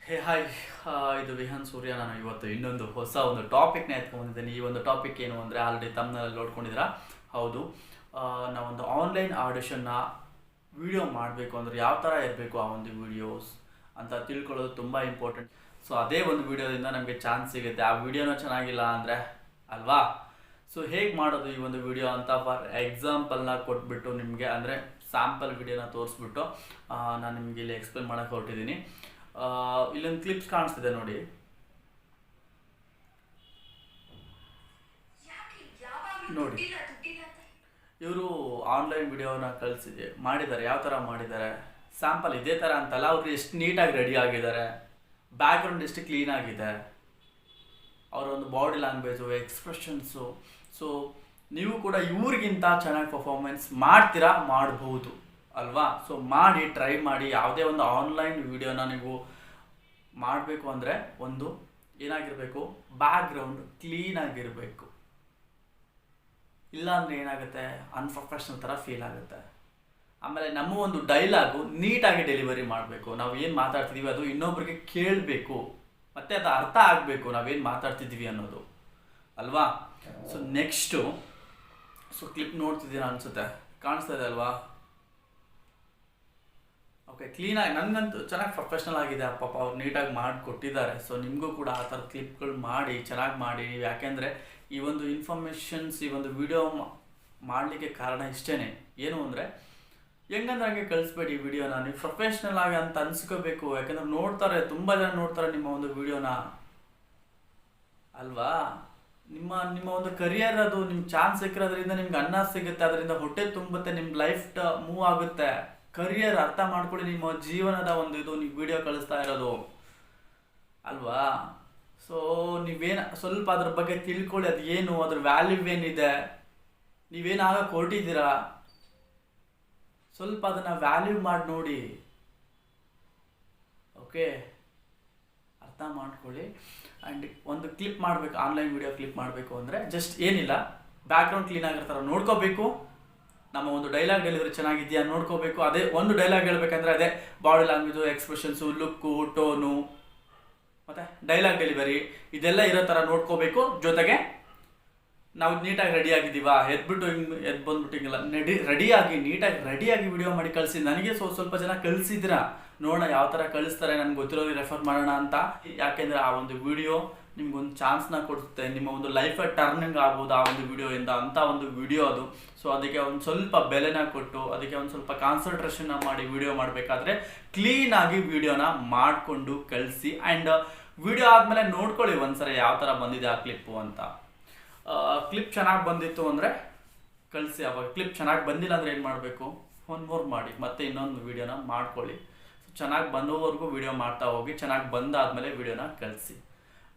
Hi, ಇದು ವಿಹಾನ್ ಸೂರ್ಯ. ನಾನು ಇವತ್ತು ಇನ್ನೊಂದು ಹೊಸ ಒಂದು ಟಾಪಿಕ್ನ ಎತ್ಕೊಂಡಿದ್ದೀನಿ. ಈ ಒಂದು ಟಾಪಿಕ್ ಏನು ಅಂದರೆ ಆಲ್ರೆಡಿ ತಮ್ಮನಲ್ಲಿ ನೋಡ್ಕೊಂಡಿದ್ದೀರಾ. ಹೌದು, ನಾವೊಂದು ಆನ್ಲೈನ್ ಆಡಿಷನ್ನ ವಿಡಿಯೋ ಮಾಡಬೇಕು ಅಂದರೆ ಯಾವ ಥರ ಇರಬೇಕು ಆ ಒಂದು ವಿಡಿಯೋಸ್ ಅಂತ ತಿಳ್ಕೊಳ್ಳೋದು ತುಂಬ ಇಂಪಾರ್ಟೆಂಟ್. ಸೊ ಅದೇ ಒಂದು ವಿಡಿಯೋದಿಂದ ನಮಗೆ ಚಾನ್ಸ್ ಸಿಗುತ್ತೆ. ಆ ವಿಡಿಯೋನ ಚೆನ್ನಾಗಿಲ್ಲ ಅಂದರೆ ಅಲ್ವಾ. ಸೊ ಹೇಗೆ ಮಾಡೋದು ಈ ಒಂದು ವಿಡಿಯೋ ಅಂತ ಫಾರ್ ಎಕ್ಸಾಂಪಲ್ನ ಕೊಟ್ಬಿಟ್ಟು ನಿಮಗೆ ಅಂದರೆ ಸ್ಯಾಂಪಲ್ ವಿಡಿಯೋನ ತೋರಿಸ್ಬಿಟ್ಟು ನಾನು ನಿಮಗೆ ಇಲ್ಲಿ ಎಕ್ಸ್ಪ್ಲೇನ್ ಮಾಡೋಕ್ಕೆ ಹೊರಟಿದ್ದೀನಿ. ಇಲ್ಲೊಂದು ಕ್ಲಿಪ್ಸ್ ಕಾಣಿಸ್ತಿದೆ ನೋಡಿ. ನೋಡಿ, ಇವರು ಆನ್ಲೈನ್ ವಿಡಿಯೋನ ಮಾಡಿದ್ದಾರೆ. ಯಾವ ಥರ ಮಾಡಿದ್ದಾರೆ, ಸ್ಯಾಂಪಲ್ ಇದೇ ಥರ ಅಂತಲ್ಲ, ಅವರು ಎಷ್ಟು ನೀಟಾಗಿ ರೆಡಿ ಆಗಿದ್ದಾರೆ, ಬ್ಯಾಕ್ಗ್ರೌಂಡ್ ಎಷ್ಟು ಕ್ಲೀನ್ ಆಗಿದೆ, ಅವರ ಒಂದು ಬಾಡಿ ಲ್ಯಾಂಗ್ವೇಜು, ಎಕ್ಸ್ಪ್ರೆಷನ್ಸು. ಸೊ ನೀವು ಕೂಡ ಇವ್ರಿಗಿಂತ ಚೆನ್ನಾಗಿ ಪರ್ಫಾರ್ಮೆನ್ಸ್ ಮಾಡ್ತೀರಾ, ಮಾಡಬಹುದು ಅಲ್ವಾ. ಸೊ ಮಾಡಿ, ಟ್ರೈ ಮಾಡಿ. ಯಾವುದೇ ಒಂದು ಆನ್ಲೈನ್ ವಿಡಿಯೋನ ನೀವು ಮಾಡಬೇಕು ಅಂದರೆ ಒಂದು ಏನಾಗಿರಬೇಕು, ಬ್ಯಾಕ್ಗ್ರೌಂಡ್ ಕ್ಲೀನಾಗಿರಬೇಕು. ಇಲ್ಲಾಂದರೆ ಏನಾಗುತ್ತೆ, ಅನ್ಪ್ರೊಫೆಷ್ನಲ್ ಥರ ಫೀಲ್ ಆಗುತ್ತೆ. ಆಮೇಲೆ ನಮ್ಮ ಒಂದು ಡೈಲಾಗು ನೀಟಾಗಿ ಡೆಲಿವರಿ ಮಾಡಬೇಕು. ನಾವು ಏನು ಮಾತಾಡ್ತಿದ್ದೀವಿ ಅದು ಇನ್ನೊಬ್ರಿಗೆ ಕೇಳಬೇಕು, ಮತ್ತು ಅದು ಅರ್ಥ ಆಗಬೇಕು ನಾವೇನು ಮಾತಾಡ್ತಿದ್ದೀವಿ ಅನ್ನೋದು ಅಲ್ವಾ. ಸೊ ನೆಕ್ಸ್ಟು, ಸೊ ಕ್ಲಿಪ್ ನೋಡ್ತಿದ್ದೀರಾ ಅನಿಸುತ್ತೆ, ಕಾಣಿಸ್ತಾ ಇದೆ ಅಲ್ವಾ. ಓಕೆ, ಕ್ಲೀನಾಗಿ, ನನಗಂತೂ ಚೆನ್ನಾಗಿ ಪ್ರೊಫೆಷ್ನಲ್ ಆಗಿದೆ. ಪಾಪ ಅವ್ರು ನೀಟಾಗಿ ಮಾಡಿಕೊಟ್ಟಿದ್ದಾರೆ. ಸೊ ನಿಮಗೂ ಕೂಡ ಆ ಥರ ಕ್ಲಿಪ್ಗಳು ಮಾಡಿ, ಚೆನ್ನಾಗಿ ಮಾಡಿ. ಯಾಕೆಂದರೆ ಈ ಒಂದು ಇನ್ಫಾರ್ಮೇಷನ್ಸ್, ಈ ಒಂದು ವಿಡಿಯೋ ಮಾಡಲಿಕ್ಕೆ ಕಾರಣ ಇಷ್ಟೇ. ಏನು ಅಂದರೆ ಹೆಂಗಂದ್ರೆ ಹಂಗೆ ಕಳಿಸ್ಬೇಡಿ ವಿಡಿಯೋನ. ನೀವು ಪ್ರೊಫೆಷ್ನಲ್ ಆಗಿ ಅಂತ ಅನ್ಸ್ಕೋಬೇಕು. ಯಾಕೆಂದ್ರೆ ನೋಡ್ತಾರೆ, ತುಂಬ ಜನ ನೋಡ್ತಾರೆ ನಿಮ್ಮ ಒಂದು ವಿಡಿಯೋನ ಅಲ್ವಾ. ನಿಮ್ಮ ಒಂದು ಕರಿಯರ್, ಅದು ನಿಮ್ಗೆ ಚಾನ್ಸ್ ಸಿಕ್ಕಿರೋದ್ರಿಂದ ನಿಮ್ಗೆ ಅನ್ನ ಸಿಗುತ್ತೆ, ಅದರಿಂದ ಹೊಟ್ಟೆ ತುಂಬುತ್ತೆ, ನಿಮ್ಮ ಲೈಫ್ ಮೂವ್ ಆಗುತ್ತೆ. ಕರಿಯರ್ ಅರ್ಥ ಮಾಡ್ಕೊಳ್ಳಿ, ನಿಮ್ಮ ಜೀವನದ ಒಂದು ಇದು ನೀವು ವಿಡಿಯೋ ಕಳಿಸ್ತಾ ಇರೋದು ಅಲ್ವಾ. ಸೊ ನೀವೇನು ಸ್ವಲ್ಪ ಅದ್ರ ಬಗ್ಗೆ ತಿಳ್ಕೊಳ್ಳಿ, ಅದು ಏನು, ಅದ್ರ ವ್ಯಾಲ್ಯೂ ಏನಿದೆ, ನೀವೇನಾಗ ಹೊರಟಿದ್ದೀರಾ, ಸ್ವಲ್ಪ ಅದನ್ನು ವ್ಯಾಲ್ಯೂ ಮಾಡಿ ನೋಡಿ. ಓಕೆ, ಅರ್ಥ ಮಾಡ್ಕೊಳ್ಳಿ. ಆ್ಯಂಡ್ ಒಂದು ಕ್ಲಿಪ್ ಮಾಡಬೇಕು, ಆನ್ಲೈನ್ ವಿಡಿಯೋ ಕ್ಲಿಪ್ ಮಾಡಬೇಕು ಅಂದರೆ ಜಸ್ಟ್ ಏನಿಲ್ಲ, ಬ್ಯಾಕ್ಗ್ರೌಂಡ್ ಕ್ಲೀನ್ ಆಗಿರ್ತಾರ ನೋಡ್ಕೋಬೇಕು. ನಮ್ಮ ಒಂದು ಡೈಲಾಗ್ ಡೆಲಿವರಿ ಚೆನ್ನಾಗಿದೆಯಾ ನೋಡ್ಕೋಬೇಕು. ಅದೇ ಒಂದು ಡೈಲಾಗ್ ಹೇಳ್ಬೇಕಂದ್ರೆ ಅದೇ body language, expressions, look, tone ಮತ್ತು ಡೈಲಾಗ್ ಡೆಲಿವರಿ ಇದೆಲ್ಲ ಇರೋ ಥರ ನೋಡ್ಕೋಬೇಕು. ಜೊತೆಗೆ ನಾವು ನೀಟಾಗಿ ರೆಡಿ ಆಗಿದ್ದೀವಾ, ಎದ್ದು ಬಂದ್ಬಿಟ್ಟು ಹಿಂಗೆಲ್ಲ ರೆಡಿಯಾಗಿ ನೀಟಾಗಿ ರೆಡಿಯಾಗಿ ವಿಡಿಯೋ ಮಾಡಿ ಕಳಿಸಿ. ನನಗೆ ಸ್ವಲ್ಪ ಜನ ಕಳಿಸಿದ್ದೀರಾ, ನೋಡೋಣ ಯಾವ ಥರ ಕಳಿಸ್ತಾರೆ, ನನಗೆ ಗೊತ್ತಿರೋದು ರೆಫರ್ ಮಾಡೋಣ ಅಂತ. ಯಾಕೆಂದರೆ ಆ ಒಂದು ವಿಡಿಯೋ ನಿಮ್ಗೊಂದು ಚಾನ್ಸ್ನ ಕೊಡುತ್ತೆ, ನಿಮ್ಮ ಒಂದು ಲೈಫ್ ಟರ್ನಿಂಗ್ ಆಗ್ಬೋದು ಆ ಒಂದು ವಿಡಿಯೋಯಿಂದ, ಅಂಥ ಒಂದು ವಿಡಿಯೋ ಅದು. ಸೊ ಅದಕ್ಕೆ ಒಂದು ಸ್ವಲ್ಪ ಬೆಲೆನ ಕೊಟ್ಟು, ಅದಕ್ಕೆ ಒಂದು ಸ್ವಲ್ಪ ಕಾನ್ಸಂಟ್ರೇಷನ್ನ ಮಾಡಿ ವಿಡಿಯೋ ಮಾಡಬೇಕಾದ್ರೆ ಕ್ಲೀನಾಗಿ ವಿಡಿಯೋನ ಮಾಡಿಕೊಂಡು ಕಳಿಸಿ. ಆ್ಯಂಡ್ ವಿಡಿಯೋ ಆದಮೇಲೆ ನೋಡ್ಕೊಳ್ಳಿ ಒಂದ್ಸರಿ ಯಾವ ಥರ ಬಂದಿದೆ ಆ ಕ್ಲಿಪ್ಪು ಅಂತ. ಕ್ಲಿಪ್ ಚೆನ್ನಾಗಿ ಬಂದಿತ್ತು ಅಂದರೆ ಕಳಿಸಿ. ಅವಾಗ ಕ್ಲಿಪ್ ಚೆನ್ನಾಗಿ ಬಂದಿಲ್ಲ ಅಂದರೆ ಏನು ಮಾಡಬೇಕು, ಒನ್ ಮೋರ್ ಮಾಡಿ ಮತ್ತೆ ಇನ್ನೊಂದು ವೀಡಿಯೋನ ಮಾಡ್ಕೊಳ್ಳಿ. ಚೆನ್ನಾಗಿ ಬಂದೋವರೆಗೂ ವೀಡಿಯೋ ಮಾಡ್ತಾ ಹೋಗಿ, ಚೆನ್ನಾಗಿ ಬಂದಾದಮೇಲೆ ವೀಡಿಯೋನ ಕಳಿಸಿ.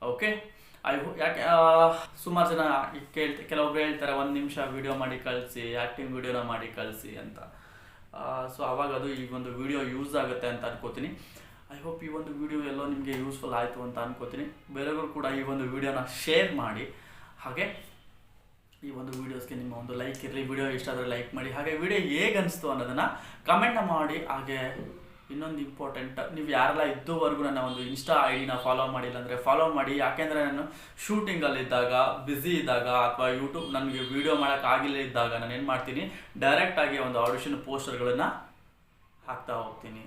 ಓಕೆ, ಯಾಕೆ ಸುಮಾರು ಜನ ಕೆಲವೊಬ್ರು ಹೇಳ್ತಾರೆ 1 ನಿಮಿಷ ವೀಡಿಯೋ ಮಾಡಿ ಕಳಿಸಿ, ಆ್ಯಕ್ಟಿಂಗ್ ವೀಡಿಯೋನ ಮಾಡಿ ಕಳಿಸಿ ಅಂತ. ಸೊ ಅವಾಗ ಅದು ಈ ಒಂದು ವಿಡಿಯೋ ಯೂಸ್ ಆಗುತ್ತೆ ಅಂತ ಅನ್ಕೋತೀನಿ. ಐ ಹೋಪ್ ಈ ಒಂದು ವಿಡಿಯೋ ಎಲ್ಲೋ ನಿಮಗೆ ಯೂಸ್ಫುಲ್ ಆಯಿತು ಅಂತ ಅನ್ಕೋತೀನಿ. ಬೇರೆಯವರು ಕೂಡ ಈ ಒಂದು ವಿಡಿಯೋನ ಶೇರ್ ಮಾಡಿ. ಹಾಗೆ ಈ ಒಂದು ವೀಡಿಯೋಸ್ಗೆ ನಿಮ್ಮ ಒಂದು ಲೈಕ್ ಇರಲಿ, ವಿಡಿಯೋ ಇಷ್ಟ ಆದರೆ ಲೈಕ್ ಮಾಡಿ. ಹಾಗೆ ವಿಡಿಯೋ ಹೇಗೆ ಅನಿಸ್ತು ಅನ್ನೋದನ್ನು ಕಮೆಂಟ್ ಮಾಡಿ. ಹಾಗೆ ಇನ್ನೊಂದು ಇಂಪಾರ್ಟೆಂಟ್, ನೀವು ಯಾರೆಲ್ಲ ಇದುವರೆಗೂ ನನ್ನ ಒಂದು ಇನ್ಸ್ಟಾ ID ಫಾಲೋ ಮಾಡಿಲ್ಲ ಅಂದರೆ ಫಾಲೋ ಮಾಡಿ. ಯಾಕೆಂದರೆ ನಾನು ಶೂಟಿಂಗಲ್ಲಿದ್ದಾಗ, ಬ್ಯುಸಿ ಇದ್ದಾಗ, ಅಥವಾ ಯೂಟ್ಯೂಬ್ ನನಗೆ ವೀಡಿಯೋ ಮಾಡೋಕ್ಕಾಗಿಲ್ಲ ಇದ್ದಾಗ ನಾನು ಏನು ಮಾಡ್ತೀನಿ, ಡೈರೆಕ್ಟಾಗಿ ಒಂದು ಆಡಿಷನ್ ಪೋಸ್ಟರ್ಗಳನ್ನು ಹಾಕ್ತಾ ಹೋಗ್ತೀನಿ.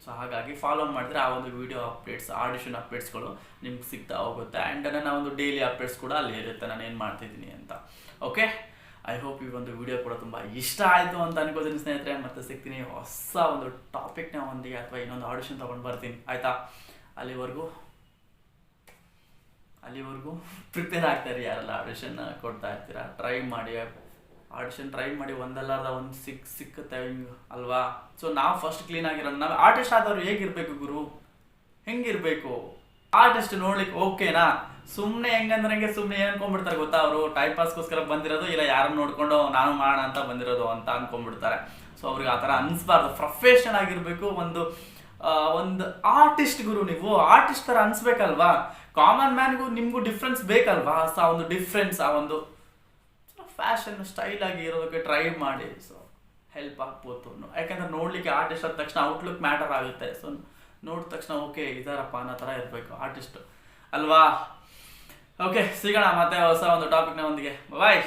ಸೊ ಹಾಗಾಗಿ ಫಾಲೋ ಮಾಡಿದ್ರೆ ಆ ಒಂದು ವೀಡಿಯೋ ಅಪ್ಡೇಟ್ಸ್, ಆಡಿಷನ್ ಅಪ್ಡೇಟ್ಸ್ಗಳು ನಿಮ್ಗೆ ಸಿಗ್ತಾ ಹೋಗುತ್ತೆ. ಆ್ಯಂಡ್ ನನ್ನ ಒಂದು ಡೈಲಿ ಅಪ್ಡೇಟ್ಸ್ ಕೂಡ ಅಲ್ಲಿ ಇರುತ್ತೆ, ನಾನು ಏನು ಮಾಡ್ತಿದ್ದೀನಿ ಅಂತ. ಓಕೆ, ಐ ಹೋಪ್ ಈ ಒಂದು ವಿಡಿಯೋ ಕೂಡ ತುಂಬ ಇಷ್ಟ ಆಯಿತು ಅಂತ ಅನ್ಕೋತೀನಿ ಸ್ನೇಹಿತರೆ. ಮತ್ತೆ ಸಿಗ್ತೀನಿ ಹೊಸ ಒಂದು ಟಾಪಿಕ್ನ ಒಂದಿಗೆ, ಅಥವಾ ಇನ್ನೊಂದು ಆಡಿಷನ್ ತೊಗೊಂಡು ಬರ್ತೀನಿ, ಆಯಿತಾ. ಅಲ್ಲಿವರೆಗೂ ಪ್ರಿಪೇರ್ ಆಗ್ತಾಯಿರಿ. ಯಾರೆಲ್ಲ ಆಡಿಷನ್ ಕೊಡ್ತಾ ಇರ್ತೀರಾ, ಟ್ರೈ ಮಾಡಿ, ಆಡಿಷನ್ ಟ್ರೈ ಮಾಡಿ. ಒಂದಲ್ಲಾರ್ದ ಒಂದು ಸಿಕ್ಕುತ್ತೆ ಅಲ್ವಾ. ಸೊ ನಾವು ಫಸ್ಟ್ ಕ್ಲೀನ್ ಆಗಿರೋದು, ನಾವು ಆರ್ಟಿಸ್ಟ್ ಆದವ್ರು ಹೇಗಿರಬೇಕು ಗುರು, ಹೆಂಗಿರಬೇಕು, ಆರ್ಟಿಸ್ಟ್ ನೋಡ್ಲಿಕ್ಕೆ ಓಕೆನಾ. ಸುಮ್ಮನೆ ಹೆಂಗಂದ್ರೆ ಸುಮ್ಮನೆ ಏನು ಅನ್ಕೊಂಡ್ಬಿಡ್ತಾರೆ ಗೊತ್ತಾ, ಅವರು ಟೈಮ್ ಪಾಸ್ಗೋಸ್ಕರ ಬಂದಿರೋದು, ಇಲ್ಲ ಯಾರನ್ನ ನೋಡ್ಕೊಂಡು ನಾನು ಮಾಡೋಣ ಅಂತ ಬಂದಿರೋದು ಅಂತ ಅನ್ಕೊಂಡ್ಬಿಡ್ತಾರೆ. ಸೊ ಅವ್ರಿಗೆ ಆ ಥರ ಅನಿಸ್ಬಾರ್ದು, ಪ್ರೊಫೆಷನಲ್ ಆಗಿರಬೇಕು. ಒಂದು ಆರ್ಟಿಸ್ಟ್ ಗುರು, ನೀವು ಆರ್ಟಿಸ್ಟ್ ಥರ ಅನಿಸ್ಬೇಕಲ್ವಾ. ಕಾಮನ್ ಮ್ಯಾನ್ಗೂ ನಿಮಗೂ ಡಿಫ್ರೆನ್ಸ್ ಬೇಕಲ್ವಾ. ಸೊ ಆ ಒಂದು ಡಿಫ್ರೆನ್ಸ್, ಆ ಒಂದು ಫ್ಯಾಷನ್ ಸ್ಟೈಲಾಗಿ ಇರೋದಕ್ಕೆ ಟ್ರೈ ಮಾಡಿ. ಸೊ ಹೆಲ್ಪ್ ಆಗ್ಬೋದು. ಯಾಕಂದ್ರೆ ನೋಡಲಿಕ್ಕೆ ಆರ್ಟಿಸ್ಟ್ ಆದ ತಕ್ಷಣ ಔಟ್ಲುಕ್ ಮ್ಯಾಟರ್ ಆಗುತ್ತೆ. ಸೊ ನೋಡಿದ ತಕ್ಷಣ ಓಕೆ ಇದಾರಪ್ಪ ಅನ್ನೋ ಥರ ಇರಬೇಕು ಆರ್ಟಿಸ್ಟು ಅಲ್ವಾ. ಓಕೆ, ಸಿಗೋಣ ಮತ್ತೆ ಹೊಸ ಒಂದು ಟಾಪಿಕ್ನ ಒಂದಿಗೆ. ಬಾಯ್.